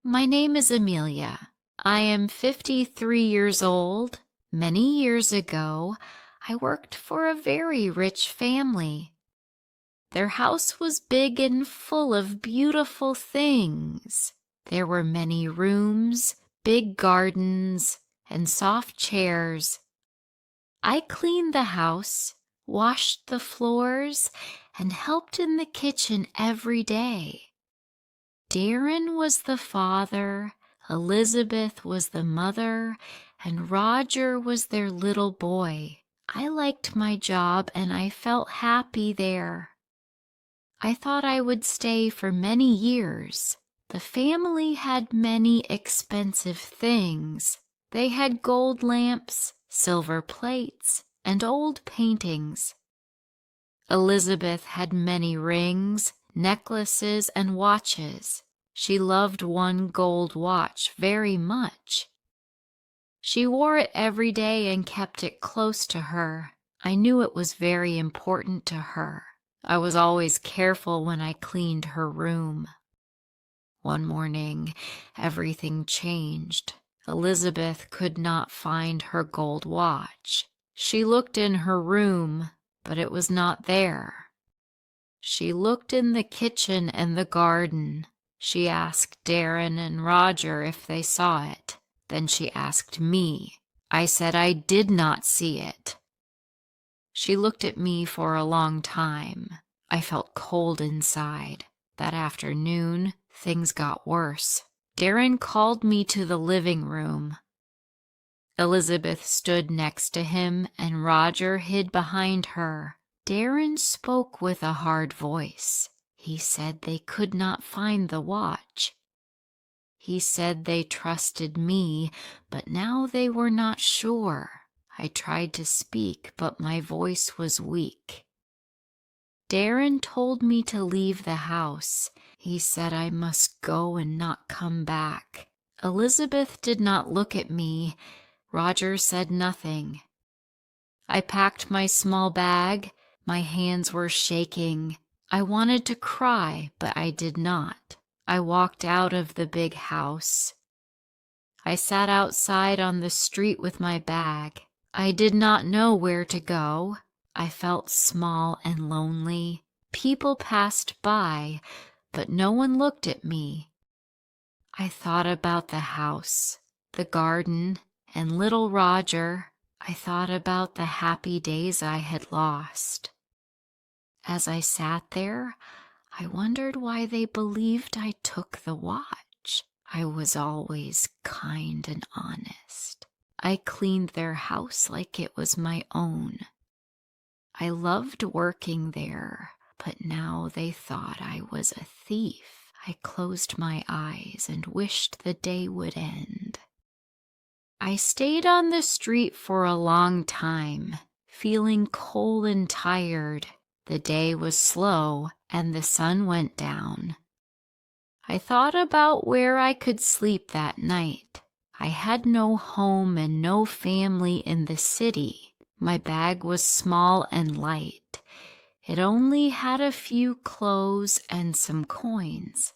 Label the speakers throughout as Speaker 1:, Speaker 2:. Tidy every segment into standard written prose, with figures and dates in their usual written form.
Speaker 1: My name is Amelia. I am 53 years old. Many years ago, I worked for a very rich family. Their house was big and full of beautiful things. There were many rooms, big gardens, and soft chairs. I cleaned the house, washed the floors, and helped in the kitchen every day. Darren was the father, Elizabeth was the mother, and Roger was their little boy. I liked my job and I felt happy there. I thought I would stay for many years. The family had many expensive things. They had gold lamps, silver plates, and old paintings. Elizabeth had many rings, necklaces, and watches. She loved one gold watch very much. She wore it every day and kept it close to her. I knew it was very important to her. I was always careful when I cleaned her room. One morning, everything changed. Elizabeth could not find her gold watch. She looked in her room, but it was not there. She looked in the kitchen and the garden. She asked Darren and Roger if they saw it. Then she asked me. I said I did not see it. She looked at me for a long time. I felt cold inside. That afternoon, things got worse. Darren called me to the living room. Elizabeth stood next to him and Roger hid behind her. Darren spoke with a hard voice. He said they could not find the watch. He said they trusted me, but now they were not sure. I tried to speak, but my voice was weak. Darren told me to leave the house. He said I must go and not come back. Elizabeth did not look at me. Roger said nothing. I packed my small bag. My hands were shaking. I wanted to cry, but I did not. I walked out of the big house. I sat outside on the street with my bag. I did not know where to go. I felt small and lonely. People passed by, but no one looked at me. I thought about the house, the garden, and little Roger. I thought about the happy days I had lost. As I sat there, I wondered why they believed I took the watch. I was always kind and honest. I cleaned their house like it was my own. I loved working there, but now they thought I was a thief. I closed my eyes and wished the day would end. I stayed on the street for a long time, feeling cold and tired. The day was slow and the sun went down. I thought about where I could sleep that night. I had no home and no family in the city. My bag was small and light. It only had a few clothes and some coins.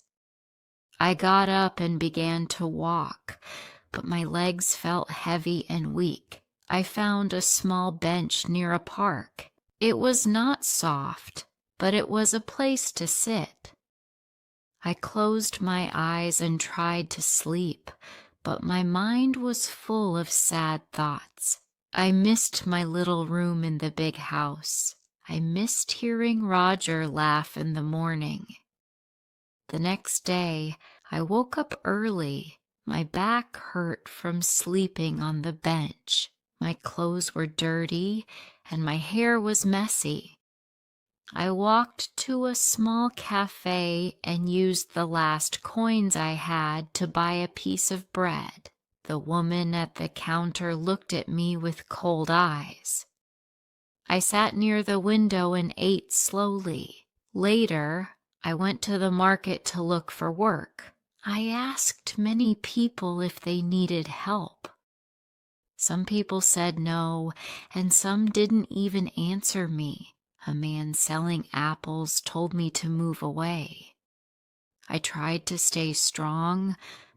Speaker 1: I got up and began to walk, but my legs felt heavy and weak. I found a small bench near a park. It was not soft, but it was a place to sit. I closed my eyes and tried to sleep, but my mind was full of sad thoughts. I missed my little room in the big house. I missed hearing Roger laugh in the morning. The next day, I woke up early. My back hurt from sleeping on the bench. My clothes were dirty and my hair was messy. I walked to a small cafe and used the last coins I had to buy a piece of bread. The woman at the counter looked at me with cold eyes. I sat near the window and ate slowly. Later, I went to the market to look for work. I asked many people if they needed help. Some people said no, and some didn't even answer me. A man selling apples told me to move away. I tried to stay strong,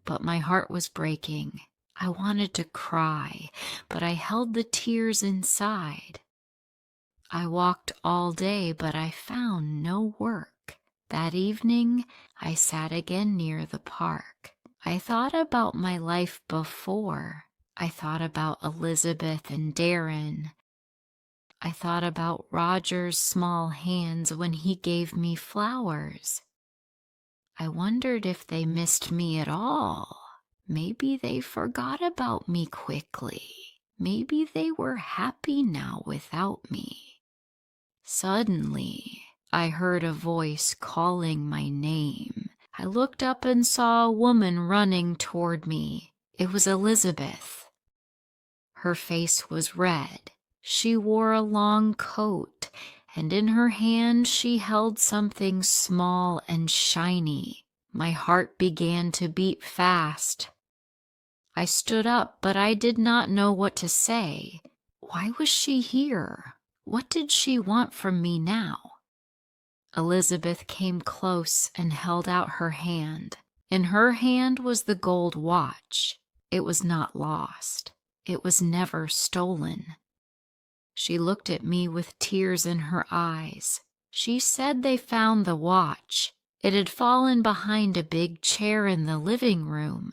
Speaker 1: but my heart was breaking. I wanted to cry, but I held the tears inside. I walked all day, but I found no work. That evening, I sat again near the park. I thought about my life before. I thought about Elizabeth and Darren. I thought about Roger's small hands when he gave me flowers. I wondered if they missed me at all. Maybe they forgot about me quickly. Maybe they were happy now without me. Suddenly, I heard a voice calling my name. I looked up and saw a woman running toward me. It was Elizabeth. Her face was red. She wore a long coat, and in her hand she held something small and shiny. My heart began to beat fast. I stood up, but I did not know what to say. Why was she here? What did she want from me now? Elizabeth came close and held out her hand. In her hand was the gold watch. It was not lost. It was never stolen. She looked at me with tears in her eyes. She said they found the watch. It had fallen behind a big chair in the living room.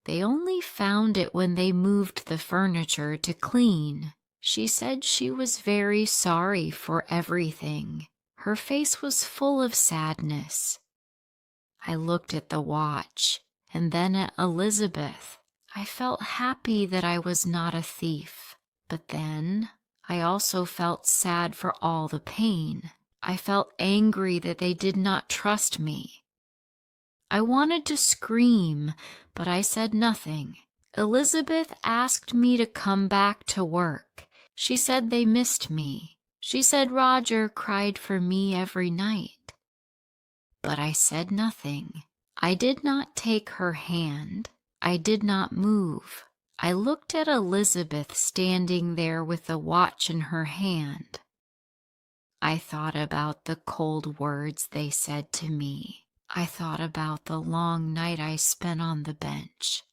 Speaker 1: They only found it when they moved the furniture to clean. She said she was very sorry for everything. Her face was full of sadness. I looked at the watch and then at Elizabeth. I felt happy that I was not a thief, but then I also felt sad for all the pain. I felt angry that they did not trust me. I wanted to scream, but I said nothing. Elizabeth asked me to come back to work. She said they missed me. She said Roger cried for me every night. But I said nothing. I did not take her hand. I did not move. I looked at Elizabeth standing there with the watch in her hand. I thought about the cold words they said to me. I thought about the long night I spent on the bench.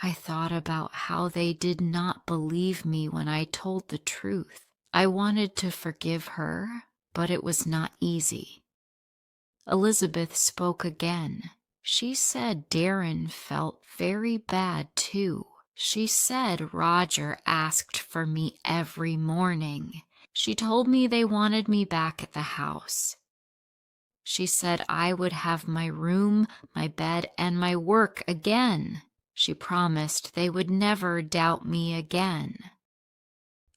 Speaker 1: I thought about how they did not believe me when I told the truth. I wanted to forgive her, but it was not easy. Elizabeth spoke again. She said Darren felt very bad too. She said Roger asked for me every morning. She told me they wanted me back at the house. She said I would have my room, my bed, and my work again. She promised they would never doubt me again.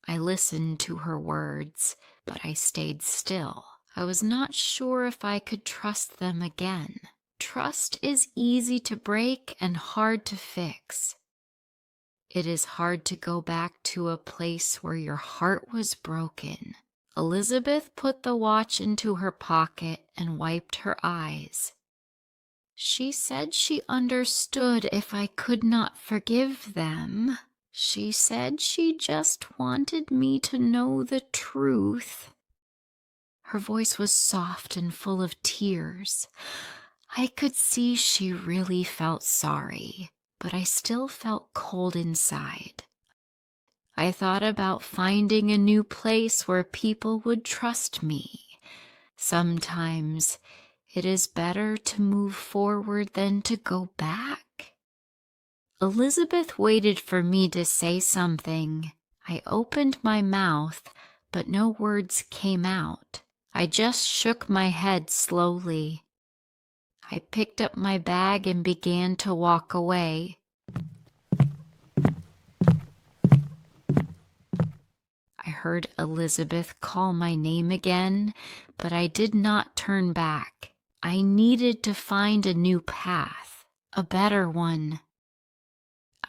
Speaker 1: I listened to her words, but I stayed still. I was not sure if I could trust them again. Trust is easy to break and hard to fix. It is hard to go back to a place where your heart was broken. Elizabeth put the watch into her pocket and wiped her eyes. She said she understood if I could not forgive them. She said she just wanted me to know the truth. Her voice was soft and full of tears. I could see she really felt sorry, but I still felt cold inside. I thought about finding a new place where people would trust me. Sometimes it is better to move forward than to go back. Elizabeth waited for me to say something. I opened my mouth, but no words came out. I just shook my head slowly. I picked up my bag and began to walk away. I heard Elizabeth call my name again, but I did not turn back. I needed to find a new path, a better one.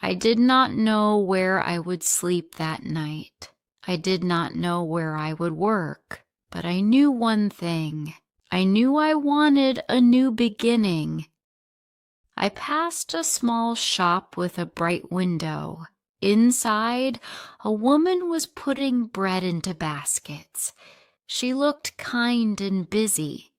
Speaker 1: I did not know where I would sleep that night. I did not know where I would work, but I knew one thing. I knew I wanted a new beginning. I passed a small shop with a bright window. Inside, a woman was putting bread into baskets. She looked kind and busy.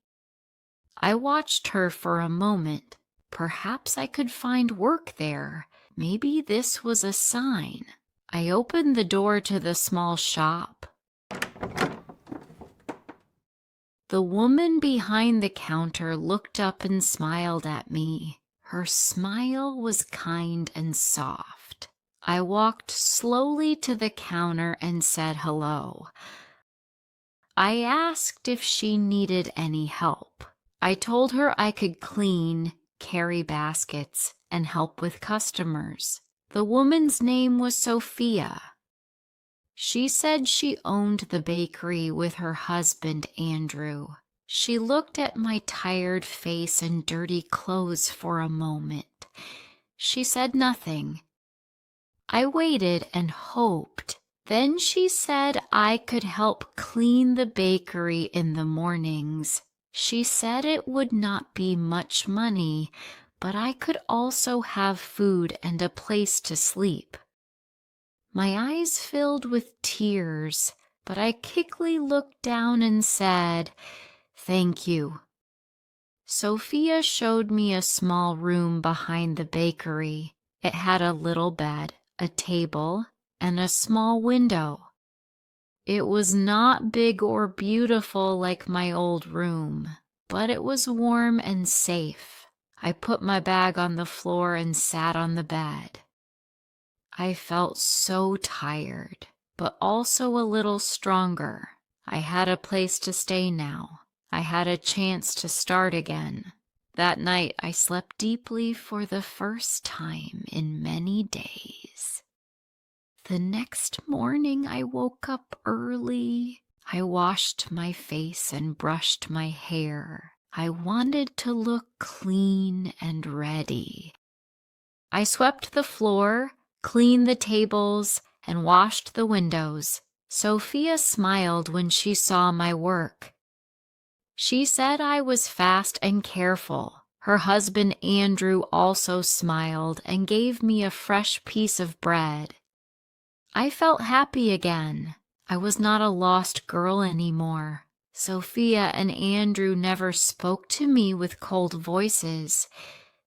Speaker 1: I watched her for a moment. Perhaps I could find work there. Maybe this was a sign. I opened the door to the small shop. The woman behind the counter looked up and smiled at me. Her smile was kind and soft. I walked slowly to the counter and said hello. I asked if she needed any help. I told her I could clean, carry baskets, and help with customers. The woman's name was Sophia. She said she owned the bakery with her husband, Andrew. She looked at my tired face and dirty clothes for a moment. She said nothing. I waited and hoped. Then she said I could help clean the bakery in the mornings. She said it would not be much money, but I could also have food and a place to sleep. My eyes filled with tears, but I quickly looked down and said, "Thank you." Sophia showed me a small room behind the bakery. It had a little bed, a table, and a small window. It was not big or beautiful like my old room, but it was warm and safe. I put my bag on the floor and sat on the bed. I felt so tired, but also a little stronger. I had a place to stay now. I had a chance to start again. That night I slept deeply for the first time in many days. The next morning I woke up early. I washed my face and brushed my hair. I wanted to look clean and ready. I swept the floor, cleaned the tables, and washed the windows. Sophia smiled when she saw my work. She said I was fast and careful. Her husband Andrew also smiled and gave me a fresh piece of bread. I felt happy again. I was not a lost girl anymore. Sophia and Andrew never spoke to me with cold voices.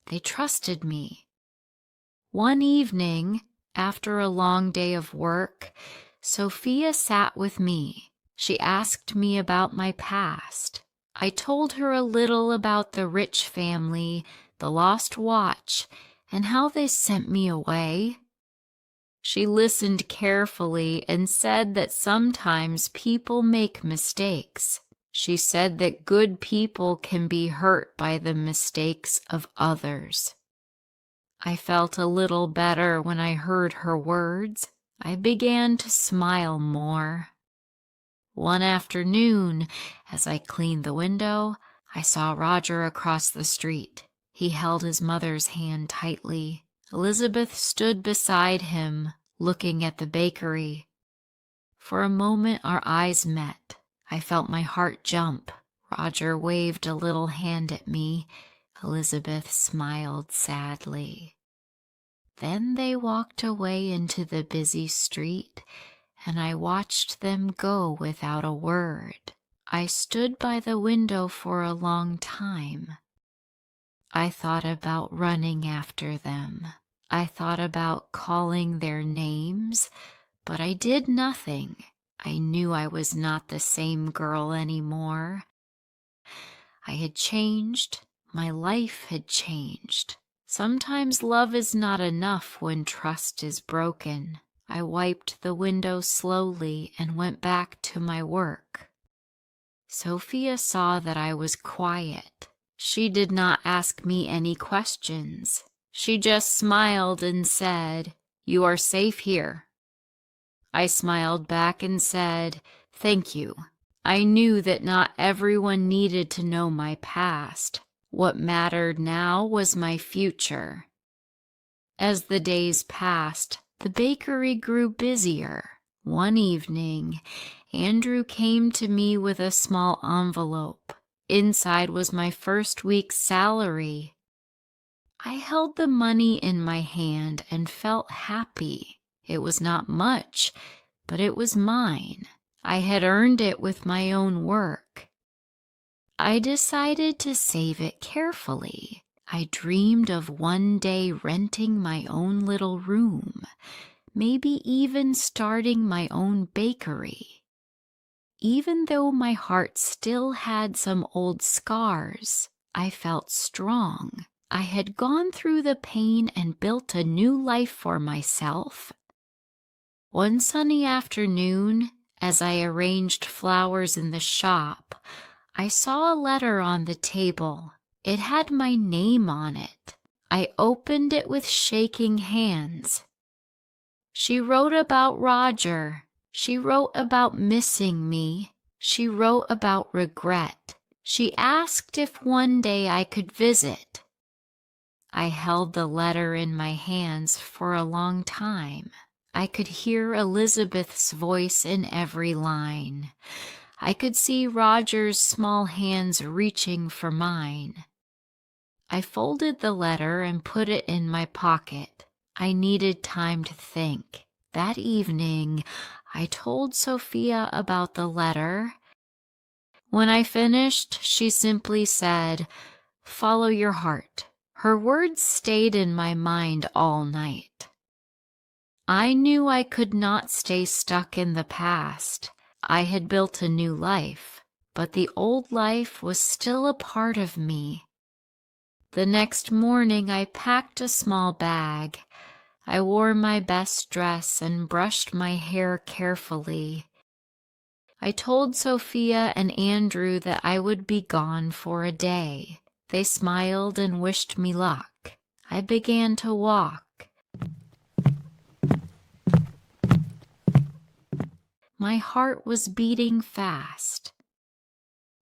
Speaker 1: They trusted me. One evening, after a long day of work, Sophia sat with me. She asked me about my past. I told her a little about the rich family, the lost watch, and how they sent me away. She listened carefully and said that sometimes people make mistakes. She said that good people can be hurt by the mistakes of others. I felt a little better when I heard her words. I began to smile more. One afternoon, as I cleaned the window, I saw Roger across the street. He held his mother's hand tightly. Elizabeth stood beside him, looking at the bakery. For a moment our eyes met. I felt my heart jump. Roger waved a little hand at me. Elizabeth smiled sadly. Then they walked away into the busy street, and I watched them go without a word. I stood by the window for a long time. I thought about running after them. I thought about calling their names, but I did nothing. I knew I was not the same girl anymore. I had changed. My life had changed. Sometimes love is not enough when trust is broken. I wiped the window slowly and went back to my work. Sophia saw that I was quiet. She did not ask me any questions. She just smiled and said, "You are safe here." I smiled back and said, "Thank you." I knew that not everyone needed to know my past. What mattered now was my future. As the days passed, the bakery grew busier. One evening, Andrew came to me with a small envelope. Inside was my first week's salary. I held the money in my hand and felt happy. It was not much, but it was mine. I had earned it with my own work. I decided to save it carefully. I dreamed of one day renting my own little room, maybe even starting my own bakery. Even though my heart still had some old scars, I felt strong. I had gone through the pain and built a new life for myself. One sunny afternoon, as I arranged flowers in the shop, I saw a letter on the table. It had my name on it. I opened it with shaking hands. She wrote about Roger. She wrote about missing me. She wrote about regret. She asked if one day I could visit. I held the letter in my hands for a long time. I could hear Elizabeth's voice in every line. I could see Roger's small hands reaching for mine. I folded the letter and put it in my pocket. I needed time to think. That evening, I told Sophia about the letter. When I finished, she simply said, "Follow your heart." Her words stayed in my mind all night. I knew I could not stay stuck in the past. I had built a new life, but the old life was still a part of me. The next morning, I packed a small bag. I wore my best dress and brushed my hair carefully. I told Sophia and Andrew that I would be gone for a day. They smiled and wished me luck. I began to walk. My heart was beating fast.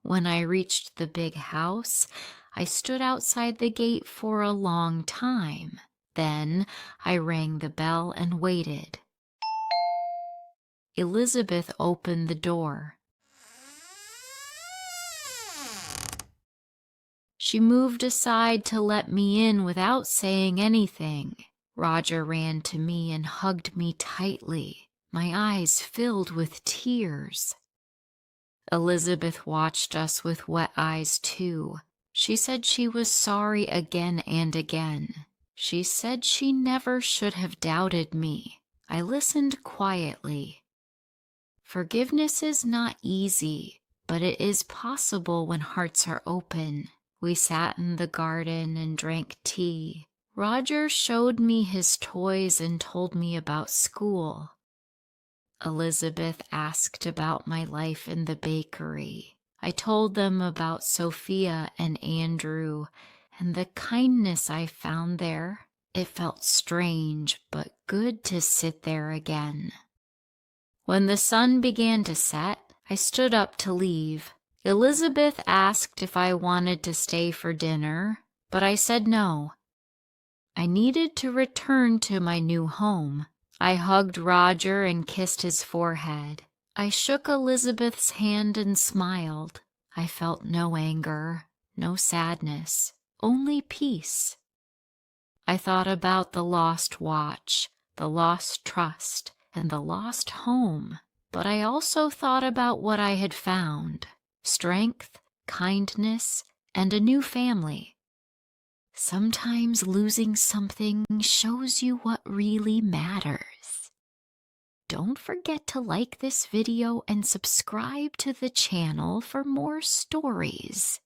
Speaker 1: When I reached the big house, I stood outside the gate for a long time. Then I rang the bell and waited. Elizabeth opened the door. She moved aside to let me in without saying anything. Roger ran to me and hugged me tightly. My eyes filled with tears. Elizabeth watched us with wet eyes too. She said she was sorry again and again. She said she never should have doubted me. I listened quietly. Forgiveness is not easy, but it is possible when hearts are open. We sat in the garden and drank tea. Roger showed me his toys and told me about school. Elizabeth asked about my life in the bakery. I told them about Sophia and Andrew and the kindness I found there. It felt strange, but good to sit there again. When the sun began to set, I stood up to leave. Elizabeth asked if I wanted to stay for dinner, but I said no. I needed to return to my new home. I hugged Roger and kissed his forehead. I shook Elizabeth's hand and smiled. I felt no anger, no sadness, only peace. I thought about the lost watch, the lost trust, and the lost home. But I also thought about what I had found: strength, kindness, and a new family. Sometimes losing something shows you what really matters. Don't forget to like this video and subscribe to the channel for more stories.